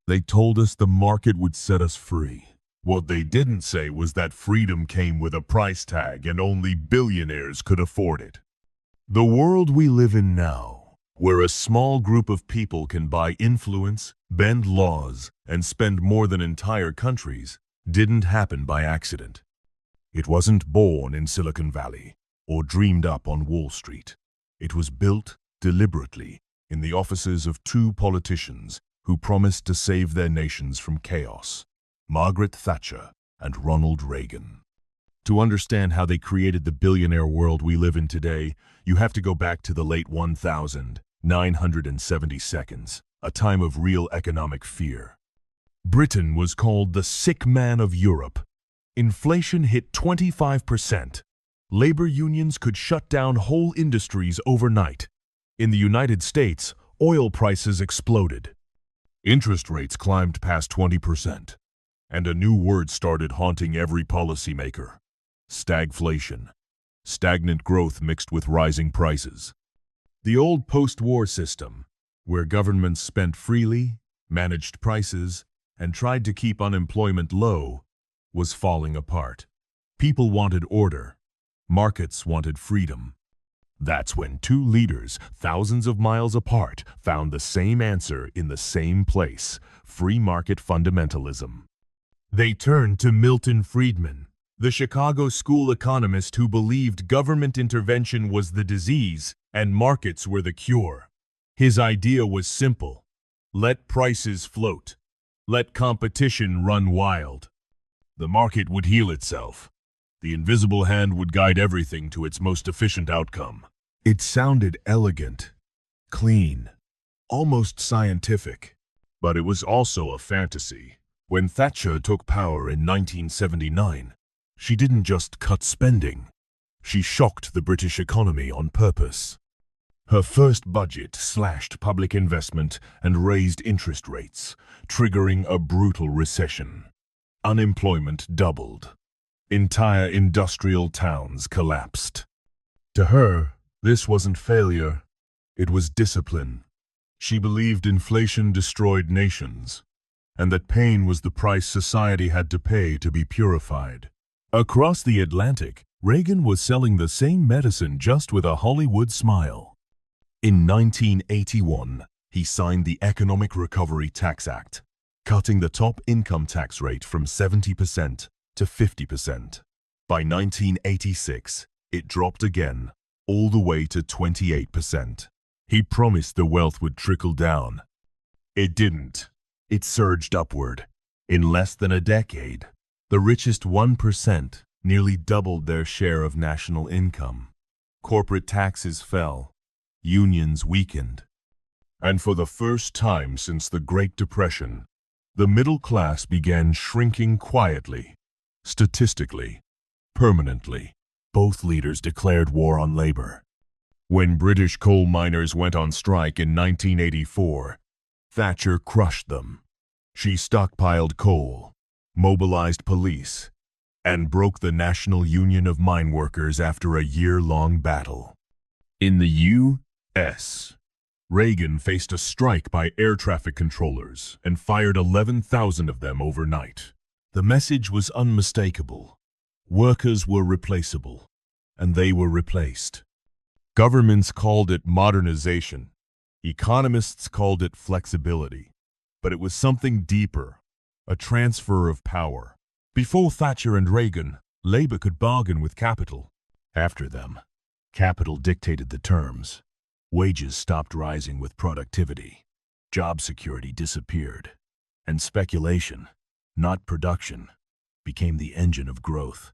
They told us the market would set us free. What they didn't say was that freedom came with a price tag and only billionaires could afford it. The world we live in now, where a small group of people can buy influence, bend laws, and spend more than entire countries, didn't happen by accident. It wasn't born in Silicon Valley or dreamed up on Wall Street. It was built deliberately in the offices of two politicians who promised to save their nations from chaos, Margaret Thatcher and Ronald Reagan. To understand how they created the billionaire world we live in today, you have to go back to the late 1970s, a time of real economic fear. Britain was called the sick man of Europe. Inflation hit 25%. Labor unions could shut down whole industries overnight. In the United States, oil prices exploded. Interest rates climbed past 20%. And a new word started haunting every policymaker: stagflation. Stagnant growth mixed with rising prices. The old post-war system, where governments spent freely, managed prices, and tried to keep unemployment low, was falling apart. People wanted order. Markets wanted freedom. That's when two leaders, thousands of miles apart, found the same answer in the same place: free market fundamentalism. They turned to Milton Friedman, the Chicago school economist who believed government intervention was the disease and markets were the cure. His idea was simple: let prices float. Let competition run wild. The market would heal itself. The invisible hand would guide everything to its most efficient outcome. It sounded elegant, clean, almost scientific. But it was also a fantasy. When Thatcher took power in 1979, she didn't just cut spending. She shocked the British economy on purpose. Her first budget slashed public investment and raised interest rates, triggering a brutal recession. Unemployment doubled. Entire industrial towns collapsed. To her, this wasn't failure. It was discipline. She believed inflation destroyed nations, and that pain was the price society had to pay to be purified. Across the Atlantic, Reagan was selling the same medicine, just with a Hollywood smile. In 1981, he signed the Economic Recovery Tax Act, cutting the top income tax rate from 70% to 50%. By 1986, it dropped again, all the way to 28%. He promised the wealth would trickle down. It didn't. It surged upward. In less than a decade, the richest 1% nearly doubled their share of national income. Corporate taxes fell. Unions weakened. And for the first time since the Great Depression, the middle class began shrinking quietly, statistically, permanently. Both leaders declared war on labor. When British coal miners went on strike in 1984, Thatcher crushed them. She stockpiled coal, mobilized police, and broke the National Union of Mine Workers after a year-long battle. In the U.S., Reagan faced a strike by air traffic controllers and fired 11,000 of them overnight. The message was unmistakable. Workers were replaceable, and they were replaced. Governments called it modernization. Economists called it flexibility. But it was something deeper, a transfer of power. Before Thatcher and Reagan, labor could bargain with capital. After them, capital dictated the terms. Wages stopped rising with productivity. Job security disappeared. And speculation, not production, became the engine of growth.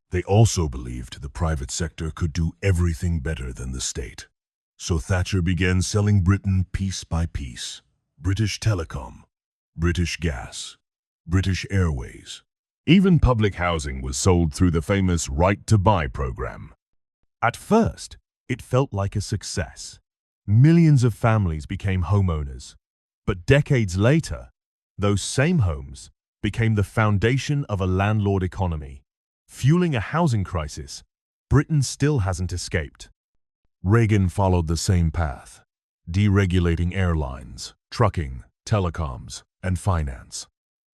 They also believed the private sector could do everything better than the state. So Thatcher began selling Britain piece by piece. British Telecom, British Gas, British Airways. Even public housing was sold through the famous Right to Buy program. At first, it felt like a success. Millions of families became homeowners. But decades later, those same homes became the foundation of a landlord economy. Fueling a housing crisis, Britain still hasn't escaped. Reagan followed the same path, deregulating airlines, trucking, telecoms, and finance.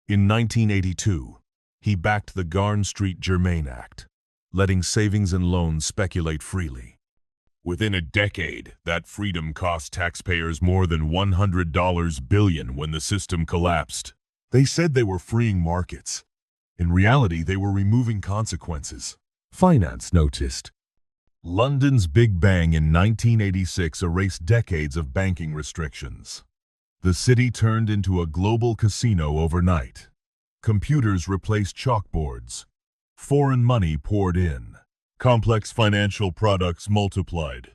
In 1982, he backed the Garn Street Germain Act, letting savings and loans speculate freely. Within a decade, that freedom cost taxpayers more than $100 billion when the system collapsed. They said they were freeing markets. In reality, they were removing consequences. Finance noticed. London's Big Bang in 1986 erased decades of banking restrictions. The city turned into a global casino overnight. Computers replaced chalkboards. Foreign money poured in. Complex financial products multiplied.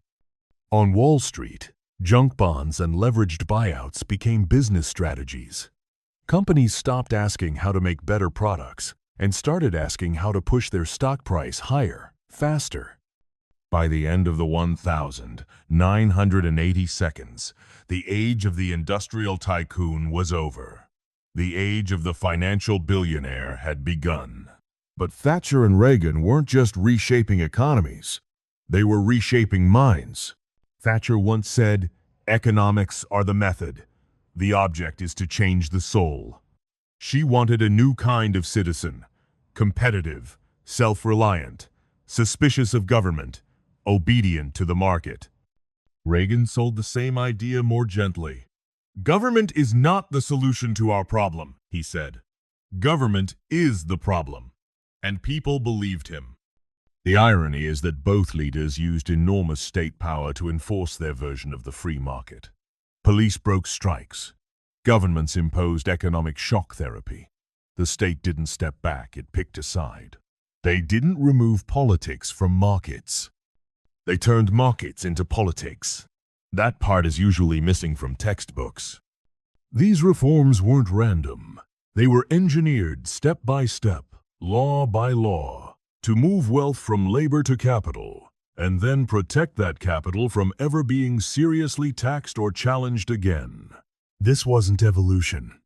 On Wall Street, junk bonds and leveraged buyouts became business strategies. Companies stopped asking how to make better products and started asking how to push their stock price higher, faster. By the end of the 1980 seconds, the age of the industrial tycoon was over. The age of the financial billionaire had begun. But Thatcher and Reagan weren't just reshaping economies. They were reshaping minds. Thatcher once said, "Economics are the method. The object is to change the soul." She wanted a new kind of citizen, competitive, self-reliant, suspicious of government, obedient to the market. Reagan sold the same idea more gently. "Government is not the solution to our problem," he said. "Government is the problem." And people believed him. The irony is that both leaders used enormous state power to enforce their version of the free market. Police broke strikes. Governments imposed economic shock therapy. The state didn't step back, it picked a side. They didn't remove politics from markets. They turned markets into politics. That part is usually missing from textbooks. These reforms weren't random. They were engineered step by step, law by law, to move wealth from labor to capital, and then protect that capital from ever being seriously taxed or challenged again. This wasn't evolution.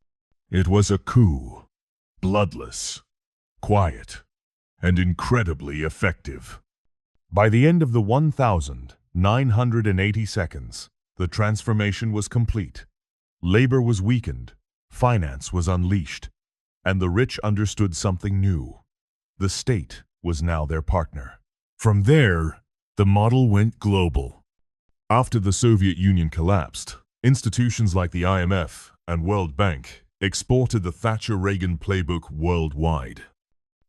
It was a coup. Bloodless, quiet, and incredibly effective. By the end of the 1980 seconds, the transformation was complete. Labor was weakened, finance was unleashed, and the rich understood something new. The state was now their partner. From there, the model went global. After the Soviet Union collapsed, institutions like the IMF and World Bank exported the Thatcher-Reagan playbook worldwide.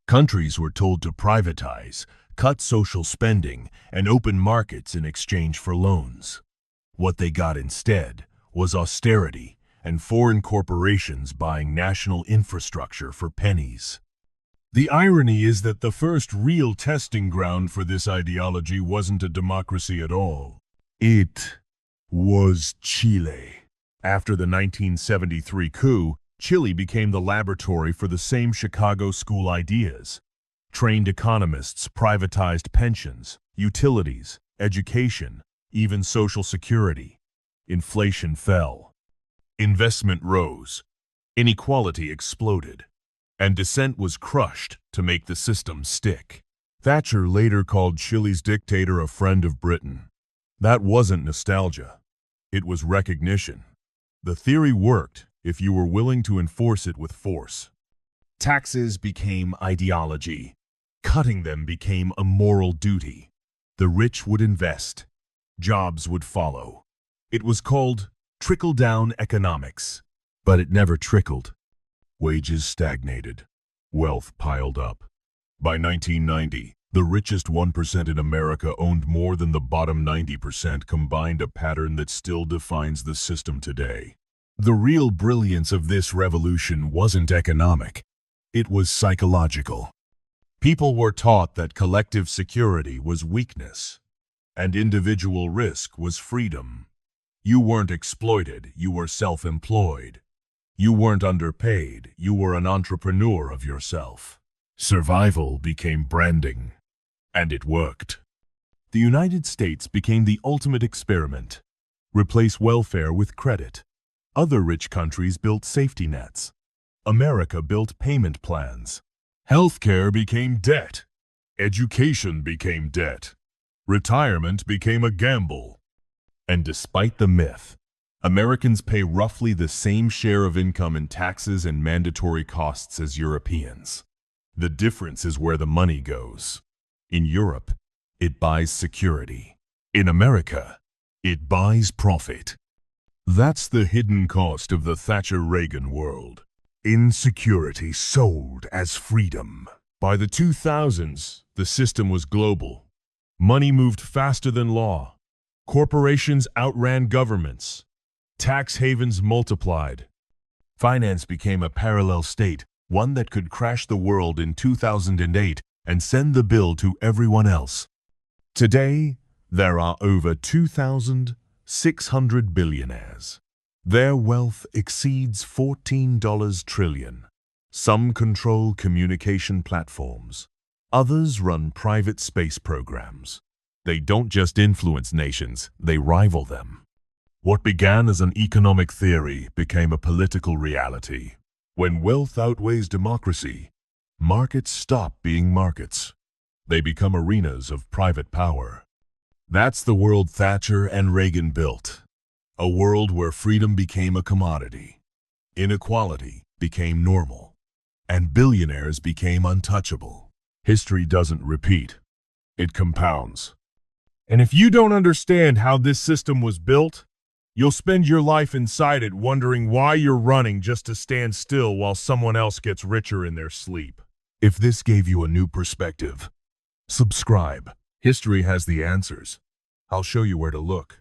Countries were told to privatize, cut social spending, and open markets in exchange for loans. What they got instead was austerity and foreign corporations buying national infrastructure for pennies. The irony is that the first real testing ground for this ideology wasn't a democracy at all. It was Chile. After the 1973 coup, Chile became the laboratory for the same Chicago school ideas. Trained economists privatized pensions, utilities, education, even Social Security. Inflation fell. Investment rose, inequality exploded, and dissent was crushed to make the system stick. Thatcher later called Chile's dictator a friend of Britain. That wasn't nostalgia. It was recognition. The theory worked if you were willing to enforce it with force. Taxes became ideology. Cutting them became a moral duty. The rich would invest. Jobs would follow. It was called trickle-down economics, but it never trickled. Wages stagnated. Wealth piled up. By 1990, the richest 1% in America owned more than the bottom 90% combined, a pattern that still defines the system today. The real brilliance of this revolution wasn't economic. It was psychological. People were taught that collective security was weakness, and individual risk was freedom. You weren't exploited, you were self-employed. You weren't underpaid, you were an entrepreneur of yourself. Survival became branding, and it worked. The United States became the ultimate experiment. Replace welfare with credit. Other rich countries built safety nets. America built payment plans. Healthcare became debt. Education became debt. Retirement became a gamble. And despite the myth, Americans pay roughly the same share of income in taxes and mandatory costs as Europeans. The difference is where the money goes. In Europe, it buys security. In America, it buys profit. That's the hidden cost of the Thatcher-Reagan world. Insecurity sold as freedom. By the 2000s, the system was global. Money moved faster than law. Corporations outran governments. Tax havens multiplied. Finance became a parallel state, one that could crash the world in 2008 and send the bill to everyone else. Today, there are over 2,600 billionaires. Their wealth exceeds $14 trillion. Some control communication platforms. Others run private space programs. They don't just influence nations, they rival them. What began as an economic theory became a political reality. When wealth outweighs democracy, markets stop being markets. They become arenas of private power. That's the world Thatcher and Reagan built. A world where freedom became a commodity, inequality became normal, and billionaires became untouchable. History doesn't repeat, it compounds. And if you don't understand how this system was built, you'll spend your life inside it wondering why you're running just to stand still while someone else gets richer in their sleep. If this gave you a new perspective, subscribe. History has the answers. I'll show you where to look.